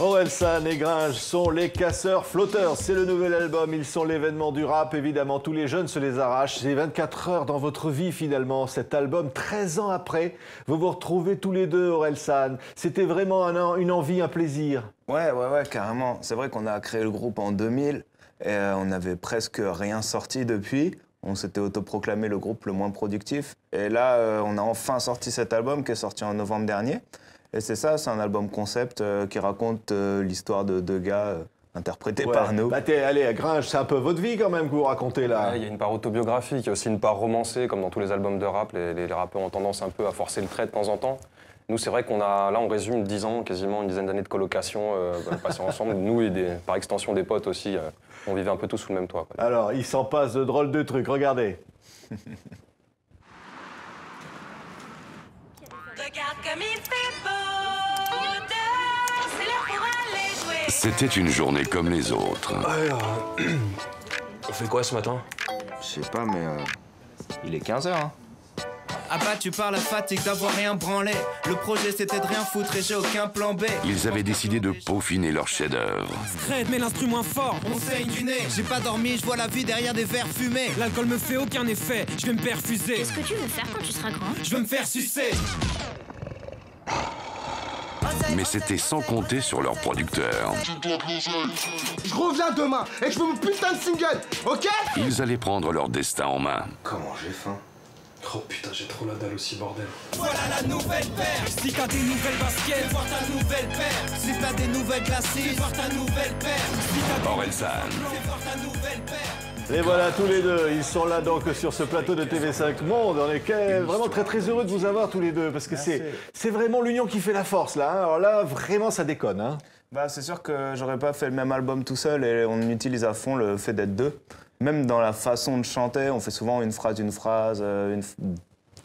Orelsan et Gringe sont les casseurs flotteurs. C'est le nouvel album. Ils sont l'événement du rap, évidemment. Tous les jeunes se les arrachent. C'est 24 heures dans votre vie, finalement. Cet album, 13 ans après, vous vous retrouvez tous les deux, Orelsan. C'était vraiment une envie, un plaisir. Ouais, carrément. C'est vrai qu'on a créé le groupe en 2000 et on n'avait presque rien sorti depuis. On s'était autoproclamé le groupe le moins productif. Et là, on a enfin sorti cet album qui est sorti en novembre dernier. Et c'est ça, c'est un album concept qui raconte l'histoire de deux gars interprétés par nous. Bah allez, Gringe, c'est un peu votre vie quand même que vous racontez là. Il y a une part autobiographique, il y a aussi une part romancée, comme dans tous les albums de rap. Les rappeurs ont tendance un peu à forcer le trait de temps en temps. Nous, c'est vrai qu'on a, là, on résume 10 ans, quasiment une dizaine d'années de colocation passées ensemble. Nous et par extension des potes aussi, on vivait un peu tous sous le même toit. Quoi. Alors, il s'en passe de drôles de trucs, regardez. Regarde comme il fait beau dehors, c'est l'heure pour aller jouer. C'était une journée comme les autres. Alors, on fait quoi ce matin? Je sais pas, mais il est 15h. Hein. Abattu par la fatigue d'avoir rien branlé. Le projet c'était de rien foutre et j'ai aucun plan B. Ils avaient décidé de peaufiner leur chef-d'œuvre. Scred, mais l'instrument fort. On saigne du nez, j'ai pas dormi, je vois la vie derrière des verres fumés. L'alcool me fait aucun effet, je vais me perfuser. Qu'est-ce que tu veux faire quand tu seras grand? Je veux me faire sucer. Mais c'était sans compter sur leur producteur. Je reviens demain et je veux mon putain de single, ok? Ils allaient prendre leur destin en main. Comment j'ai faim? Oh putain, j'ai trop la dalle aussi, bordel. Voilà la nouvelle paire. Si t'as des nouvelles baskets, Fais voir ta nouvelle paire. Si t'as des nouvelles glacis, fais voir ta nouvelle paire. Orelsan. Fais voir ta nouvelle paire. Et voilà, tous les deux, ils sont là donc sur ce plateau de TV5 Monde. On est vraiment très très heureux de vous avoir tous les deux, parce que c'est vraiment l'union qui fait la force là. Hein. Alors là, vraiment, ça déconne. Hein. Bah, c'est sûr que j'aurais pas fait le même album tout seul et on utilise à fond le fait d'être deux. Même dans la façon de chanter, on fait souvent une phrase,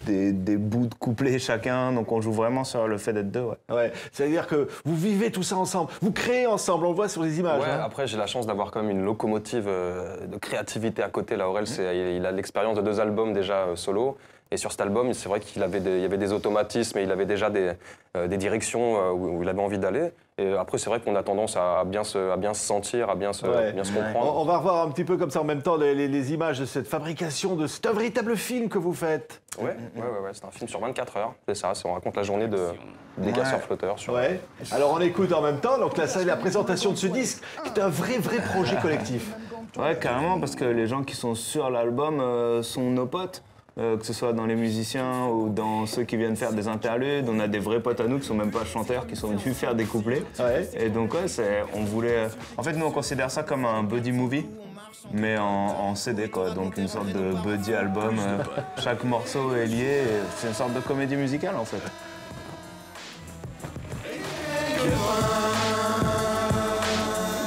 des bouts de couplets chacun, donc on joue vraiment sur le fait d'être deux. Ouais, c'est-à-dire que vous vivez tout ça ensemble, vous créez ensemble, on le voit sur les images. Ouais, hein. après j'ai la chance d'avoir quand même une locomotive de créativité à côté. Là, Aurel, il a l'expérience de 2 albums déjà solo. Et sur cet album, c'est vrai qu'il y avait des automatismes et il avait déjà des directions où il avait envie d'aller. Et après, c'est vrai qu'on a tendance à bien se sentir, à bien se comprendre. On va revoir un petit peu comme ça en même temps les images de cette fabrication, c'est un véritable film que vous faites. Ouais, c'est un film sur 24 heures, c'est ça, on raconte la journée des casseurs flotteurs. Ouais. Alors on écoute en même temps, donc là c'est la présentation de ce disque, qui est un vrai projet collectif. Ouais, carrément, parce que les gens qui sont sur l'album sont nos potes. Que ce soit dans les musiciens ou dans ceux qui viennent faire des interludes, on a des vrais potes à nous qui sont même pas chanteurs, qui sont venus faire des couplets. Ouais. Et donc ouais, on voulait... En fait, nous on considère ça comme un buddy movie, mais en CD quoi, donc une sorte de buddy album. Chaque morceau est lié, c'est une sorte de comédie musicale en fait.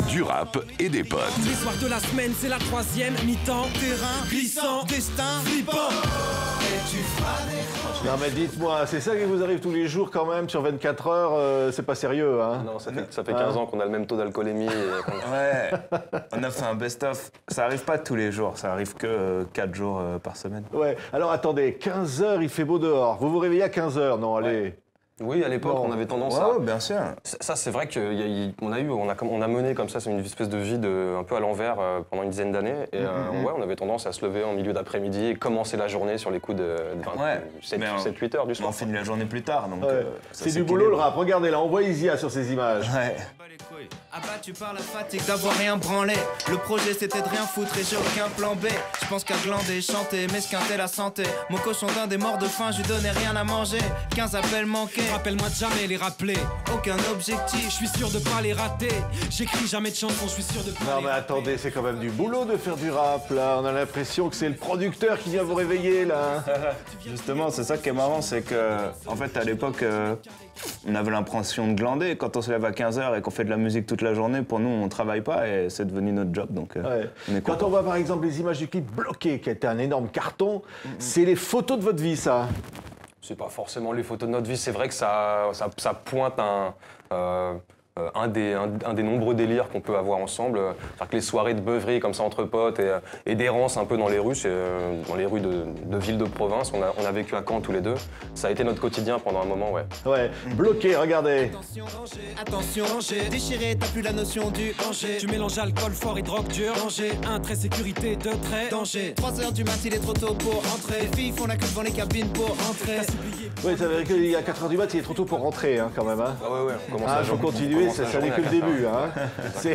Du rap et des potes. Les soirs de la semaine, c'est la 3e mi-temps. Terrain, glissant, destin, flippant. Et tu feras des... Non mais dites-moi, c'est ça qui vous arrive tous les jours quand même sur 24 heures, c'est pas sérieux hein? Non, ça fait 15 ans qu'on a le même taux d'alcoolémie. Ouais, on a fait un best-of. Ça arrive pas tous les jours, ça arrive que 4 jours par semaine. Ouais, alors attendez, 15 heures, il fait beau dehors. Vous vous réveillez à 15 heures, non, allez. Ouais. Oui, à l'époque, on avait tendance à... Ouais, bien sûr. Ça, c'est vrai qu'on a mené comme ça, c'est une espèce de vie un peu à l'envers pendant une dizaine d'années. Et ouais, on avait tendance à se lever en milieu d'après-midi et commencer la journée sur les coups de 7-8 heures du soir. On finit la journée plus tard, donc... Ouais. C'est du boulot le rap. Regardez là, on voit Isia sur ces images. Ouais. Abattu par la fatigue d'avoir rien branlé. Le projet c'était de rien foutre et j'ai aucun plan B. Je pense qu'à glander, chanter, m'esquinter la santé. Mon cochon d'un des morts de faim, je lui donnais rien à manger. 15 appels manqués. Rappelle-moi de jamais les rappeler. Aucun objectif. Je suis sûr de pas les rater. J'écris jamais de chansons, je suis sûr de pas Non mais attendez, c'est quand même du boulot de faire du rap là. On a l'impression que c'est le producteur qui vient vous réveiller là. Justement, c'est ça qui est marrant, c'est que, en fait, à l'époque, on avait l'impression de glander. Quand on se lève à 15h et qu'on fait de la musique toute la journée, pour nous, on travaille pas et c'est devenu notre job. Donc, on est Quand on voit par exemple les images du clip Bloqué, qui a été un énorme carton, c'est les photos de votre vie ça. C'est pas forcément les photos de notre vie, c'est vrai que ça pointe un des nombreux délires qu'on peut avoir ensemble. C'est-à-dire que les soirées de beuverie comme ça entre potes et d'errance un peu dans les rues, dans les rues de villes de province, on a vécu à Caen tous les deux. Ça a été notre quotidien pendant un moment, ouais. Ouais, bloqué, regardez. Attention, danger, déchiré, t'as plus la notion du danger. Tu mélanges alcool fort et drogue dure. Danger, un trait sécurité, deux traits. Danger, 3h du mat, il est trop tôt pour rentrer. Les filles font la queue devant les cabines pour rentrer. Oui, ça veut dire qu'il y a 4h du mat, il est trop tôt pour rentrer quand même. Hein. Ah ouais, on commence Il la faut journée- continuer, on commence la ça n'est journée que le à 4 heures. début. Hein.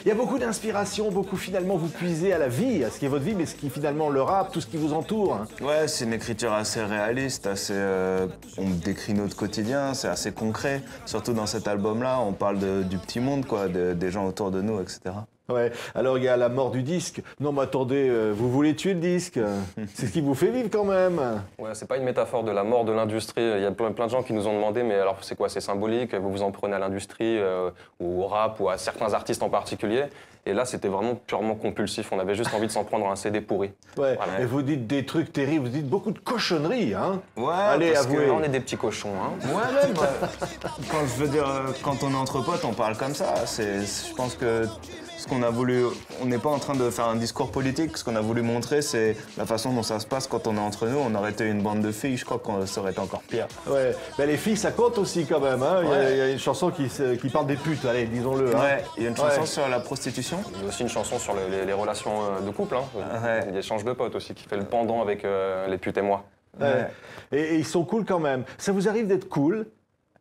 Il y a beaucoup d'inspiration, beaucoup finalement vous puisez à la vie, à ce qui est votre vie, mais ce qui finalement le rap, tout ce qui vous entoure. Hein. Ouais, c'est une écriture assez réaliste, on décrit notre quotidien, c'est assez concret. Surtout dans cet album-là, on parle du petit monde, quoi, des gens autour de nous, etc. Ouais. Alors il y a la mort du disque. Non mais attendez, vous voulez tuer le disque. C'est ce qui vous fait vivre quand même. Ouais, c'est pas une métaphore de la mort de l'industrie. Il y a plein de gens qui nous ont demandé, mais alors c'est quoi? C'est symbolique? Vous vous en prenez à l'industrie, ou au rap, ou à certains artistes en particulier? Et là, c'était vraiment purement compulsif. On avait juste envie de s'en prendre un CD pourri. Ouais. Voilà. Et vous dites des trucs terribles, vous dites beaucoup de cochonneries. Hein. Ouais, allez, parce que avouez. Là, on est des petits cochons, hein. Ouais, même. Quand je veux dire, quand on est entre potes, on parle comme ça. Je pense que ce qu'on a voulu, on n'est pas en train de faire un discours politique. Ce qu'on a voulu montrer, c'est la façon dont ça se passe quand on est entre nous. On aurait été une bande de filles, je crois que ça aurait été encore pire. Ouais. Ben, les filles, ça compte aussi quand même. Hein. Ouais. Il y a une chanson qui parle des putes. Allez, disons-le. Hein. Ouais, il y a une chanson Ouais. sur la prostitution. Il y a aussi une chanson sur les relations de couple. Hein. Ouais. Il y a Échange de potes aussi, qui fait le pendant avec les putes et moi. Ouais. Et ils sont cool quand même. Ça vous arrive d'être cool?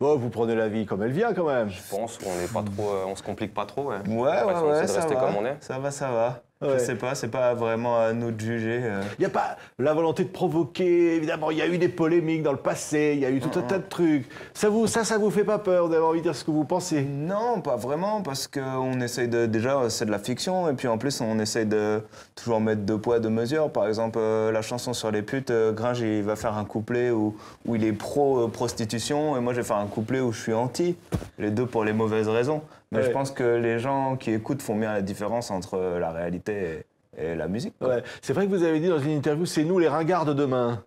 Bon, vous prenez la vie comme elle vient quand même. Je pense qu'on n'est pas trop, on se complique pas trop. Ouais, Ouais, Après, on essaie de ça rester va. comme on est. Ça va. Ouais. Je sais pas, c'est pas vraiment à nous de juger. Il n'y a pas la volonté de provoquer, évidemment, il y a eu des polémiques dans le passé, il y a eu tout un tas de trucs. Ça vous fait pas peur d'avoir envie de dire ce que vous pensez? Non, pas vraiment, parce qu'on essaye de... Déjà, c'est de la fiction, et puis en plus, on essaye de toujours mettre deux poids, deux mesures. Par exemple, la chanson sur les putes, Gringe, il va faire un couplet où il est pro-prostitution, et moi, je vais faire un couplet où je suis anti. Les deux pour les mauvaises raisons. Mais Ouais. je pense que les gens qui écoutent font bien la différence entre la réalité et la musique. Quoi. Ouais. C'est vrai que vous avez dit dans une interview, c'est nous les ringards de demain.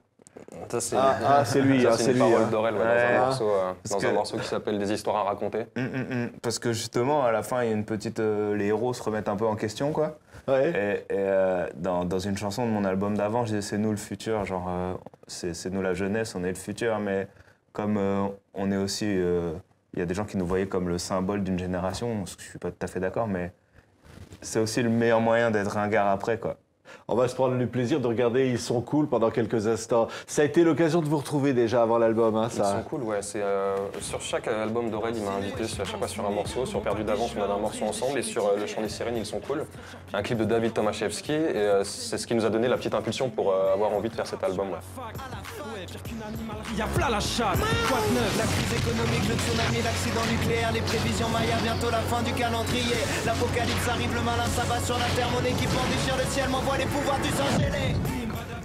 Ça, c'est c'est lui, ça, hein, c'est c'est une lui. parole Hein. d'Aurel, ouais, Parce dans un que- morceau qui s'appelle Des histoires à raconter. Parce que justement, à la fin, il y a une petite... les héros se remettent un peu en question, quoi. Ouais. Dans une chanson de mon album d'avant, je disais c'est nous le futur, genre c'est nous la jeunesse, on est le futur, mais comme on est aussi, il y a des gens qui nous voyaient comme le symbole d'une génération, je suis pas tout à fait d'accord, mais c'est aussi le meilleur moyen d'être ringard après, quoi. On va se prendre le plaisir de regarder Ils sont cool pendant quelques instants. Ça a été l'occasion de vous retrouver déjà avant l'album, hein, Ils ça. sont cool, ouais. C'est, sur chaque album d'Aurel, il m'a invité à chaque fois sur un morceau. Sur Perdu d'avance, on avait un morceau ensemble. Et sur Le Chant des Sirènes, ils sont cool. Un clip de David Tomaszewski. Et c'est ce qui nous a donné la petite impulsion pour avoir envie de faire cet album-là. Y'a plein la chatte. Quoi de neuf? La crise économique, le tsunami, l'accident nucléaire, les prévisions Maya, bientôt la fin du calendrier. L'apocalypse arrive, le malin s'abat sur la terre, mon équipement déchire le ciel, m'envoie les pouvoirs du sang gelé.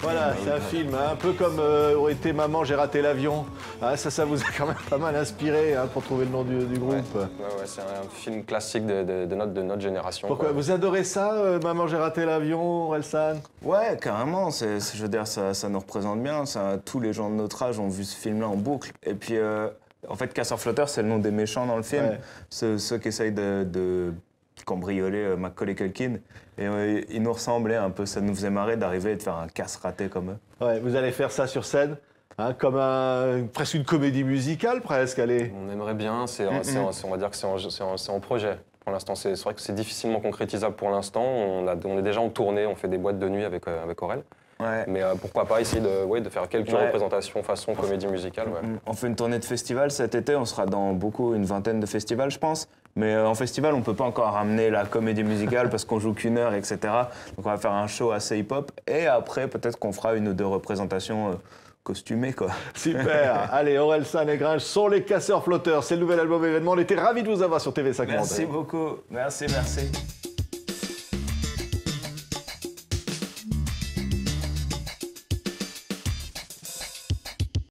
Voilà, c'est un film, hein, un peu comme aurait été Maman, j'ai raté l'avion. Ah, ça vous a quand même pas mal inspiré hein, pour trouver le nom du groupe. Ouais, c'est un film classique de notre génération. Pourquoi quoi. vous adorez ça, Maman, j'ai raté l'avion, Orelsan? Ouais, carrément, je veux dire, ça nous représente bien, tous les gens de notre âge ont vu ce film-là en boucle. Et puis, en fait, Casseurs-Flotteurs, c'est le nom des méchants dans le film, Ouais. ceux qui essayent de cambrioler McCauley Culkin. Et ils nous ressemblaient un peu, ça nous faisait marrer d'arriver et de faire un casse raté comme eux. Ouais, vous allez faire ça sur scène, hein, comme presque une comédie musicale, presque, allez. On aimerait bien, on va dire que c'est en projet. Pour l'instant, c'est vrai que c'est difficilement concrétisable pour l'instant. On est déjà en tournée, on fait des boîtes de nuit avec Aurel. Ouais. Mais pourquoi pas essayer de faire quelques Ouais. représentations façon comédie musicale. Ouais. On fait une tournée de festivals cet été, on sera dans une vingtaine de festivals, je pense. Mais en festival, on peut pas encore ramener la comédie musicale parce qu'on joue qu'une heure, etc. Donc on va faire un show assez hip-hop. Et après, peut-être qu'on fera une ou deux représentations costumées, quoi. Super. Allez, Orelsan et Gringe sont les Casseurs Flotteurs. C'est le nouvel album événement. On était ravis de vous avoir sur TV5 Monde. Merci beaucoup. Merci.